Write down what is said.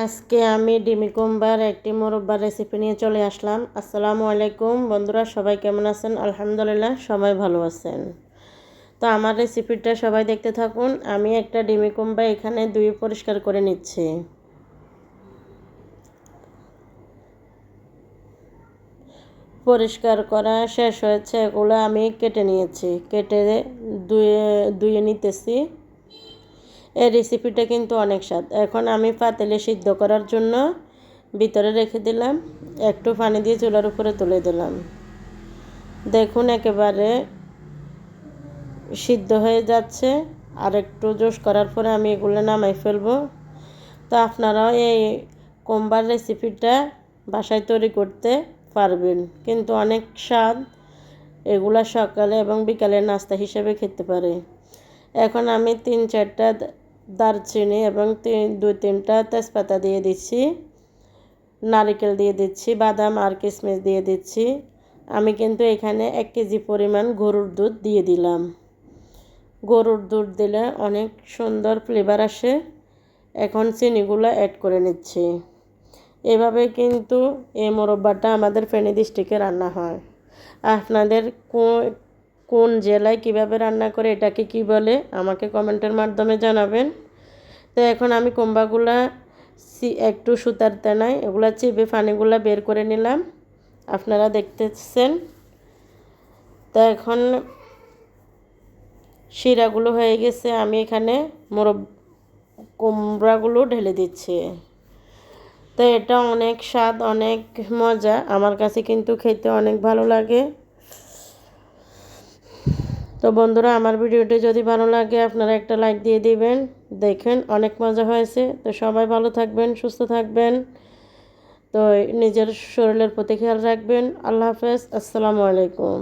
আজকে আমি ডিমি কুমড়ার একটি মোরব্বার রেসিপি নিয়ে চলে আসলাম। আসসালামু আলাইকুম বন্ধুরা, সবাই কেমন আছেন? আলহামদুলিল্লাহ সবাই ভালো আছেন। তো আমার রেসিপিটা সবাই দেখতে থাকুন। আমি একটা ডিমি কুমড়া এখানে ধুয়ে পরিষ্কার করে নিচ্ছি। পরিষ্কার করা শেষ হয়েছে, এগুলো আমি কেটে নিয়েছি, কেটে ধুয়ে নিতেছি। এই রেসিপিটা কিন্তু অনেক স্বাদ। এখন আমি পাতিলে সিদ্ধ করার জন্য ভিতরে রেখে দিলাম, একটু পানি দিয়ে চুলার উপরে তুলে দিলাম। দেখুন একেবারে সিদ্ধ হয়ে যাচ্ছে। আর একটু জোশ করার পরে আমি এগুলো নামাই ফেলবো। তো আপনারাও এই কুমড়ার রেসিপিটা বাসায় তৈরি করতে পারবেন, কিন্তু অনেক স্বাদ। এগুলা সকালে এবং বিকালে নাস্তা হিসেবে খেতে পারে। এখন আমি 3-4টা দারচিনি এবং 2-3টা তেজপাতা দিয়ে দিচ্ছি, নারকেল দিয়ে দিচ্ছি, বাদাম আর কিশমিশ দিয়ে দিচ্ছি। আমি কিন্তু এখানে 1 কেজি পরিমাণ গরুর দুধ দিয়ে দিলাম। গরুর দুধ দিলে অনেক সুন্দর ফ্লেভার আসে। এখন চিনিগুলো অ্যাড করে নিচ্ছি। এভাবে কিন্তু এই মোরব্বাটা আমাদের ফেনী ডিস্ট্রিক্টে রান্না হয়। আপনাদের কোন জেলায় কিভাবে রান্না করে, এটাকে কি বলে আমাকে কমেন্টের মাধ্যমে জানাবেন। তো এখন আমি কুমড়াগুলা একটু সুতার তেনায় এগুলা চিপে পানিগুলা বের করে নিলাম, আপনারা দেখতেছেন। তো এখন শিরাগুলো হয়ে গেছে, আমি এখানে কুমড়াগুলো ঢেলে দিচ্ছি। তো এটা অনেক স্বাদ, অনেক মজা, আমার কাছে কিন্তু খেতে অনেক ভালো লাগে। তো বন্ধুরা, আমার ভিডিওটি যদি ভালো লাগে আপনারা একটা লাইক দিয়ে দিবেন। দেখেন অনেক মজা হয়েছে। তো সবাই ভালো থাকবেন, সুস্থ থাকবেন। তো নিজের শরীরের প্রতি খেয়াল রাখবেন। আল্লাহ হাফেজ, আসসালামু আলাইকুম।